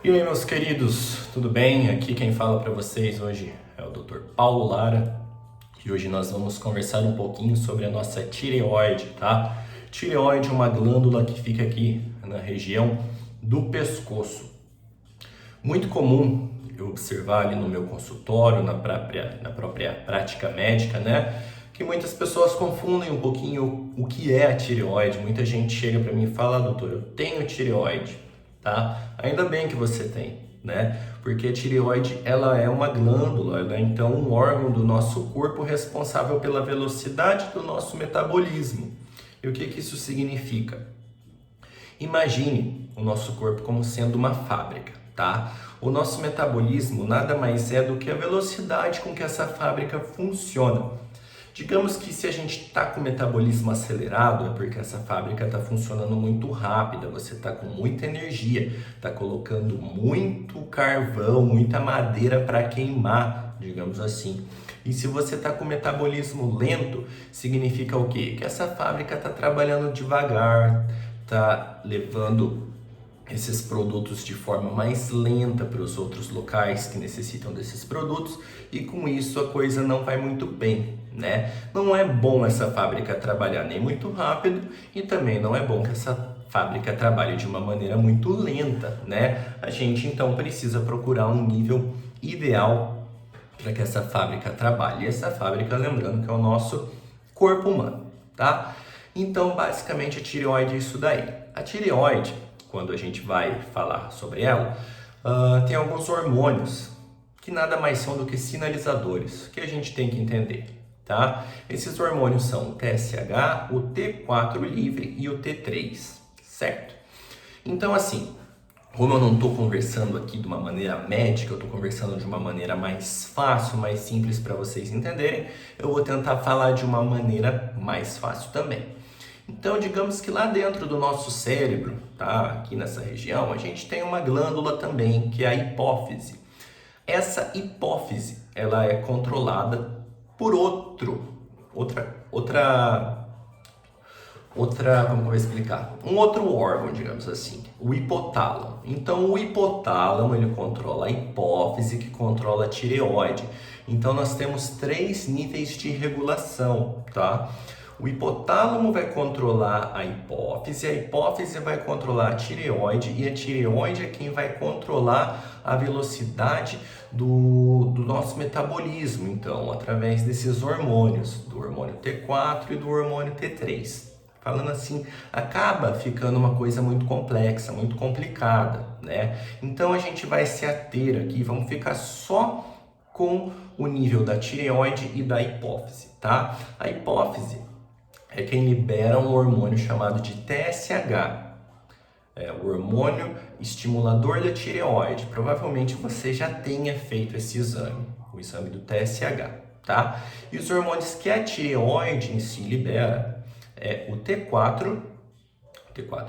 E aí, meus queridos, tudo bem? Aqui quem fala para vocês hoje é o Dr. Paulo Lara e hoje nós vamos conversar um pouquinho sobre a nossa tireoide, tá? Tireoide é uma glândula que fica aqui na região do pescoço. Muito comum eu observar ali no meu consultório, na própria prática médica, né? Que muitas pessoas confundem um pouquinho o que é a tireoide. Muita gente chega para mim e fala, doutor, eu tenho tireoide, tá? Ainda bem que você tem, né? Porque a tireoide, ela é uma glândula, ela é então um órgão do nosso corpo responsável pela velocidade do nosso metabolismo. E o que que isso significa? Imagine o nosso corpo como sendo uma fábrica, tá? O nosso metabolismo nada mais é do que a velocidade com que essa fábrica funciona. Digamos que se a gente está com o metabolismo acelerado, é porque essa fábrica está funcionando muito rápida, você está com muita energia, está colocando muito carvão, muita madeira para queimar, digamos assim. E se você está com o metabolismo lento, significa o quê? Que essa fábrica está trabalhando devagar, está levando esses produtos de forma mais lenta para os outros locais que necessitam desses produtos e com isso a coisa não vai muito bem, né? Não é bom essa fábrica trabalhar nem muito rápido e também não é bom que essa fábrica trabalhe de uma maneira muito lenta, né? A gente então precisa procurar um nível ideal para que essa fábrica trabalhe. E essa fábrica, lembrando que é o nosso corpo humano, tá? Então, basicamente, a tireoide é isso daí. A tireoide, quando a gente vai falar sobre ela, tem alguns hormônios que nada mais são do que sinalizadores, que a gente tem que entender, tá? Esses hormônios são o TSH, o T4 livre e o T3, certo? Então, assim, como eu não estou conversando aqui de uma maneira médica, eu estou conversando de uma maneira mais fácil, mais simples para vocês entenderem, eu vou tentar falar de uma maneira mais fácil também. Então, digamos que lá dentro do nosso cérebro, tá? Aqui nessa região, a gente tem uma glândula também, que é a hipófise. Essa hipófise, ela é controlada por como que eu vou explicar? Um outro órgão, digamos assim, o hipotálamo. Então, o hipotálamo, ele controla a hipófise, que controla a tireoide. Então, nós temos 3 níveis de regulação, tá? O hipotálamo vai controlar a hipófise vai controlar a tireoide e a tireoide é quem vai controlar a velocidade do nosso metabolismo, então, através desses hormônios, do hormônio T4 e do hormônio T3. Falando assim, acaba ficando uma coisa muito complexa, muito complicada, né? Então a gente vai se ater aqui, vamos ficar só com o nível da tireoide e da hipófise, tá? A hipófise é quem libera um hormônio chamado de TSH, o hormônio estimulador da tireoide. Provavelmente você já tenha feito esse exame, o exame do TSH, tá? E os hormônios que a tireoide em si libera é o T4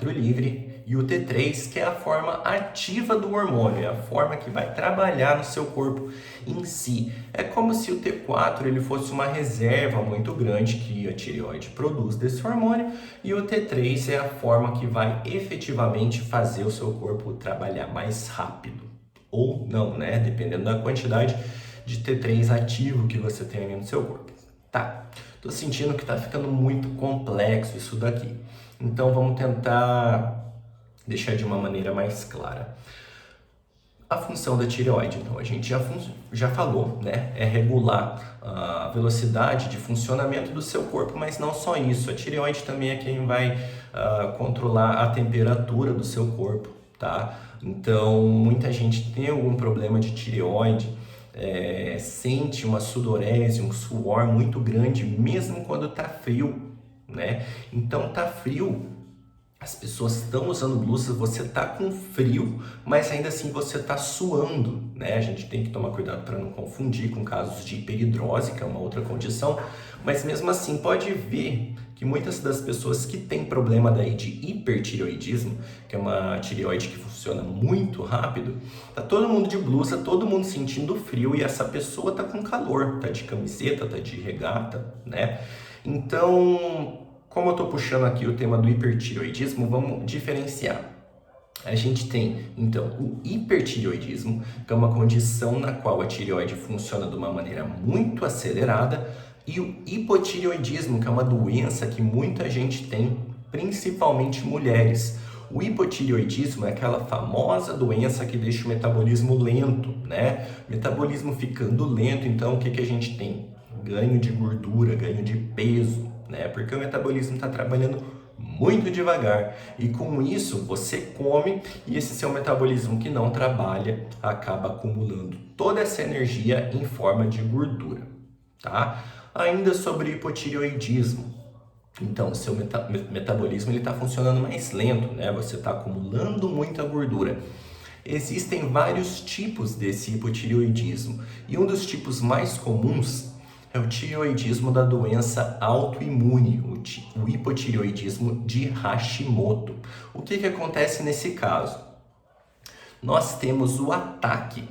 livre e o T3, que é a forma ativa do hormônio, é a forma que vai trabalhar no seu corpo em si. É como se o T4 ele fosse uma reserva muito grande que a tireoide produz desse hormônio e o T3 é a forma que vai efetivamente fazer o seu corpo trabalhar mais rápido. Ou não, né? Dependendo da quantidade de T3 ativo que você tem ali no seu corpo. Tá, tô sentindo que tá ficando muito complexo isso daqui. Então vamos tentar deixar de uma maneira mais clara. A função da tireoide, então, a gente já falou, né? É regular a velocidade de funcionamento do seu corpo, mas não só isso. A tireoide também é quem vai controlar a temperatura do seu corpo, tá? Então, muita gente tem algum problema de tireoide, sente uma sudorese, um suor muito grande, mesmo quando tá frio, né? Então, tá frio, as pessoas estão usando blusa, você tá com frio, mas ainda assim você tá suando, né? A gente tem que tomar cuidado para não confundir com casos de hiperidrose, que é uma outra condição, mas mesmo assim pode ver que muitas das pessoas que têm problema daí de hipertireoidismo, que é uma tireoide que funciona muito rápido, tá todo mundo de blusa, todo mundo sentindo frio e essa pessoa tá com calor, tá de camiseta, tá de regata, né? Então, como eu estou puxando aqui o tema do hipertireoidismo, vamos diferenciar. A gente tem, então, o hipertireoidismo, que é uma condição na qual a tireoide funciona de uma maneira muito acelerada, e o hipotireoidismo, que é uma doença que muita gente tem, principalmente mulheres. O hipotireoidismo é aquela famosa doença que deixa o metabolismo lento, né? Metabolismo ficando lento, então o que a gente tem? Ganho de gordura, ganho de peso, né? Porque o metabolismo está trabalhando muito devagar e com isso você come e esse seu metabolismo que não trabalha acaba acumulando toda essa energia em forma de gordura, tá? Ainda sobre hipotireoidismo, então o seu metabolismo ele está funcionando mais lento, né? Você está acumulando muita gordura. Existem vários tipos desse hipotireoidismo e um dos tipos mais comuns é o tireoidismo da doença autoimune, o hipotireoidismo de Hashimoto. O que acontece nesse caso? Nós temos o ataque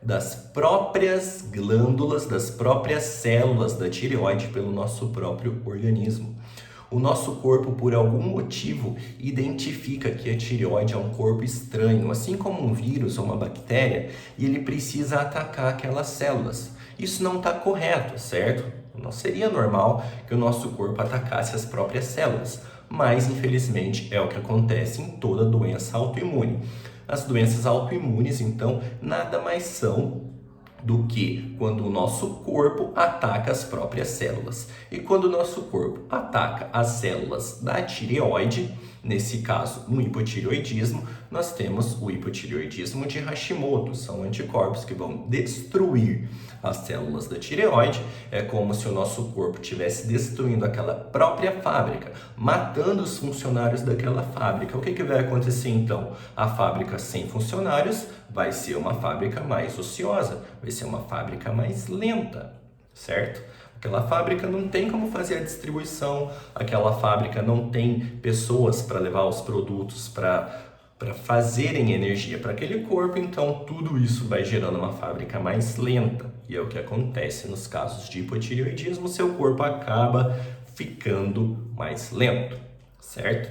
das próprias glândulas, das próprias células da tireoide pelo nosso próprio organismo. O nosso corpo, por algum motivo, identifica que a tireoide é um corpo estranho, assim como um vírus ou uma bactéria, e ele precisa atacar aquelas células. Isso não está correto, certo? Não seria normal que o nosso corpo atacasse as próprias células, mas infelizmente é o que acontece em toda doença autoimune. As doenças autoimunes, então, nada mais são do que quando o nosso corpo ataca as próprias células. E quando o nosso corpo ataca as células da tireoide, nesse caso, no hipotireoidismo, nós temos o hipotireoidismo de Hashimoto. São anticorpos que vão destruir as células da tireoide. É como se o nosso corpo estivesse destruindo aquela própria fábrica, matando os funcionários daquela fábrica. O que vai acontecer então? A fábrica sem funcionários vai ser uma fábrica mais ociosa, vai ser uma fábrica mais lenta, certo? Aquela fábrica não tem como fazer a distribuição, aquela fábrica não tem pessoas para levar os produtos para fazerem energia para aquele corpo, então tudo isso vai gerando uma fábrica mais lenta. E é o que acontece nos casos de hipotireoidismo, seu corpo acaba ficando mais lento, certo?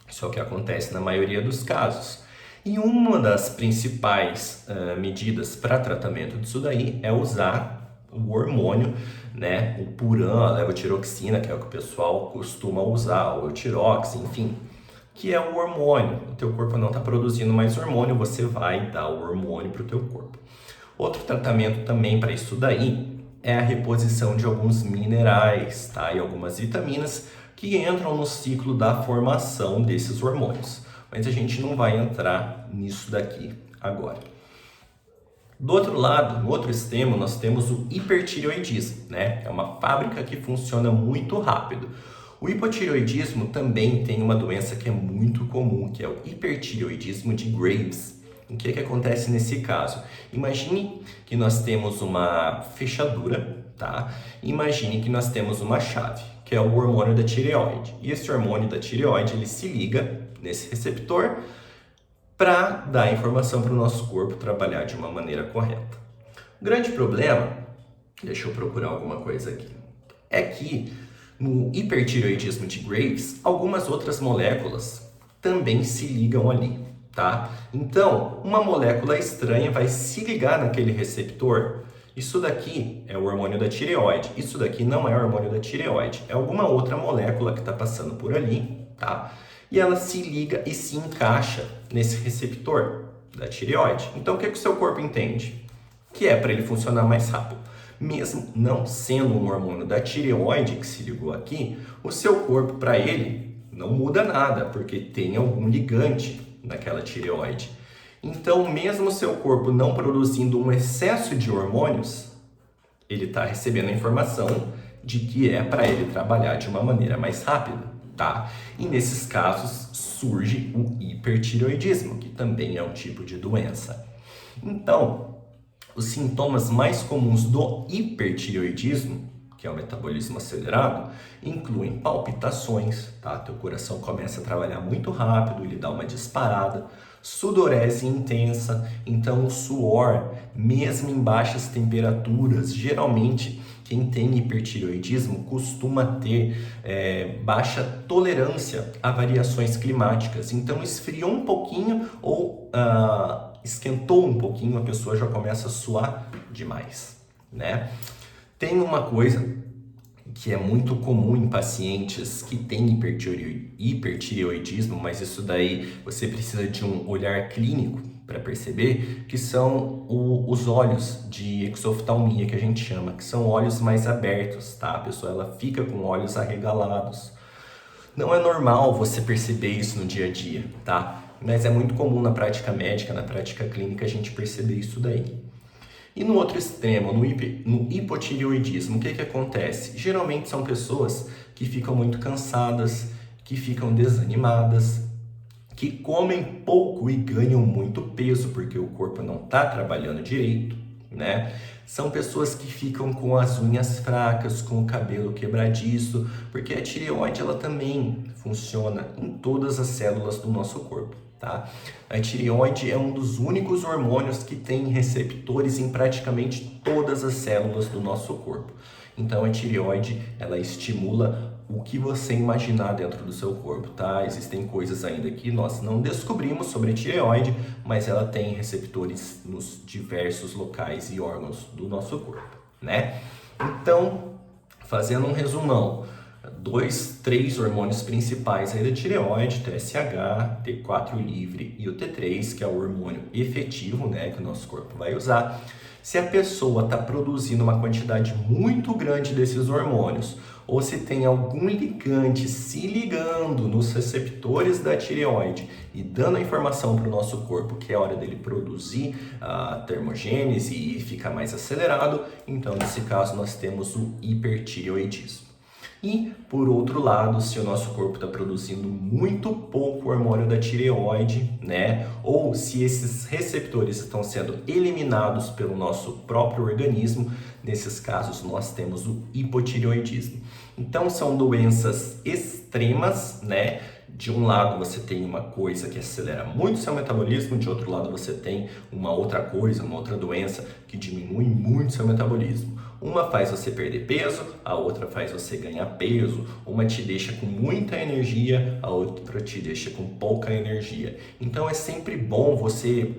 Isso é o que acontece na maioria dos casos. E uma das principais medidas para tratamento disso daí é usar o hormônio, né? O Puran, a levotiroxina, que é o que o pessoal costuma usar, o Eutirox, enfim, que é o hormônio. O teu corpo não está produzindo mais hormônio, você vai dar o hormônio para o teu corpo. Outro tratamento também para isso daí é a reposição de alguns minerais, tá? E algumas vitaminas que entram no ciclo da formação desses hormônios. Mas a gente não vai entrar nisso daqui agora. Do outro lado, no outro extremo, nós temos o hipertireoidismo, né? É uma fábrica que funciona muito rápido. O hipotireoidismo também tem uma doença que é muito comum, que é o hipertireoidismo de Graves. O que acontece nesse caso? Imagine que nós temos uma fechadura, tá? Imagine que nós temos uma chave, que é o hormônio da tireoide. E esse hormônio da tireoide, ele se liga nesse receptor para dar informação para o nosso corpo trabalhar de uma maneira correta. O grande problema, deixa eu procurar alguma coisa aqui, é que no hipertireoidismo de Graves, algumas outras moléculas também se ligam ali, tá? Então, uma molécula estranha vai se ligar naquele receptor. Isso daqui é o hormônio da tireoide. Isso daqui não é o hormônio da tireoide. É alguma outra molécula que está passando por ali, tá? E ela se liga e se encaixa nesse receptor da tireoide. Então, o que o seu corpo entende? Que é para ele funcionar mais rápido. Mesmo não sendo um hormônio da tireoide que se ligou aqui, o seu corpo, para ele, não muda nada, porque tem algum ligante naquela tireoide. Então, mesmo o seu corpo não produzindo um excesso de hormônios, ele está recebendo a informação de que é para ele trabalhar de uma maneira mais rápida, tá? E nesses casos surge o hipertireoidismo, que também é um tipo de doença. Então, os sintomas mais comuns do hipertireoidismo, que é o metabolismo acelerado, incluem palpitações, tá? Teu coração começa a trabalhar muito rápido, ele dá uma disparada, sudorese intensa, então o suor, mesmo em baixas temperaturas, geralmente quem tem hipertireoidismo costuma ter baixa tolerância a variações climáticas. Então esfriou um pouquinho ou esquentou um pouquinho, a pessoa já começa a suar demais, né? Tem uma coisa que é muito comum em pacientes que têm hipertireoidismo, mas isso daí você precisa de um olhar clínico para perceber, que são os olhos de exoftalmia, que a gente chama, que são olhos mais abertos, tá? A pessoa ela fica com olhos arregalados. Não é normal você perceber isso no dia a dia, tá? Mas é muito comum na prática médica, na prática clínica, a gente perceber isso daí. E no outro extremo, no hipotireoidismo, o que acontece? Geralmente são pessoas que ficam muito cansadas, que ficam desanimadas, que comem pouco e ganham muito peso porque o corpo não está trabalhando direito, né? São pessoas que ficam com as unhas fracas, com o cabelo quebradiço, porque a tireoide ela também funciona em todas as células do nosso corpo, tá? A tireoide é um dos únicos hormônios que tem receptores em praticamente todas as células do nosso corpo. Então a tireoide, ela estimula o que você imaginar dentro do seu corpo, tá? Existem coisas ainda que nós não descobrimos sobre a tireoide, mas ela tem receptores nos diversos locais e órgãos do nosso corpo, né? Então, fazendo um resumão, 3 hormônios principais aí da tireoide, TSH, T4 livre e o T3, que é o hormônio efetivo, né, que o nosso corpo vai usar. Se a pessoa está produzindo uma quantidade muito grande desses hormônios, ou se tem algum ligante se ligando nos receptores da tireoide e dando a informação para o nosso corpo que é hora dele produzir a termogênese e ficar mais acelerado, então nesse caso nós temos o hipertireoidismo. E, por outro lado, se o nosso corpo está produzindo muito pouco hormônio da tireoide, né? Ou se esses receptores estão sendo eliminados pelo nosso próprio organismo, nesses casos nós temos o hipotireoidismo. Então são doenças extremas, né? De um lado você tem uma coisa que acelera muito seu metabolismo, de outro lado você tem uma outra coisa, uma outra doença que diminui muito seu metabolismo. Uma faz você perder peso, a outra faz você ganhar peso. Uma te deixa com muita energia, a outra te deixa com pouca energia. Então é sempre bom você,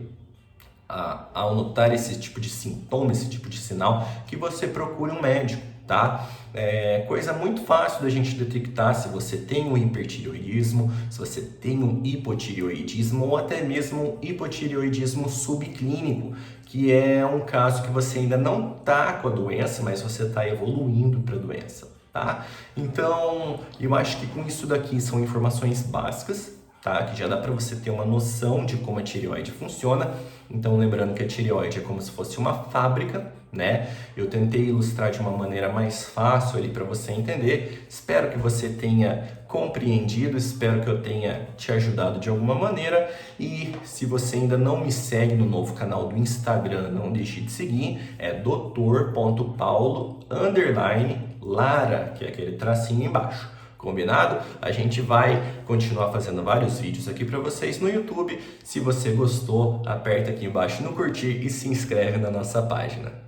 ao notar esse tipo de sintoma, esse tipo de sinal, que você procure um médico, tá? É coisa muito fácil da gente detectar se você tem um hipertireoidismo, se você tem um hipotireoidismo ou até mesmo um hipotireoidismo subclínico, que é um caso que você ainda não está com a doença, mas você está evoluindo para a doença, tá? Então, eu acho que com isso daqui são informações básicas, tá? Que já dá para você ter uma noção de como a tireoide funciona. Então, lembrando que a tireoide é como se fosse uma fábrica, né? Eu tentei ilustrar de uma maneira mais fácil ali para você entender. Espero que você tenha compreendido, espero que eu tenha te ajudado de alguma maneira. E se você ainda não me segue no novo canal do Instagram, não deixe de seguir, é Dr.Paulo_Lara, que é aquele tracinho embaixo. Combinado? A gente vai continuar fazendo vários vídeos aqui para vocês no YouTube. Se você gostou, aperta aqui embaixo no curtir e se inscreve na nossa página.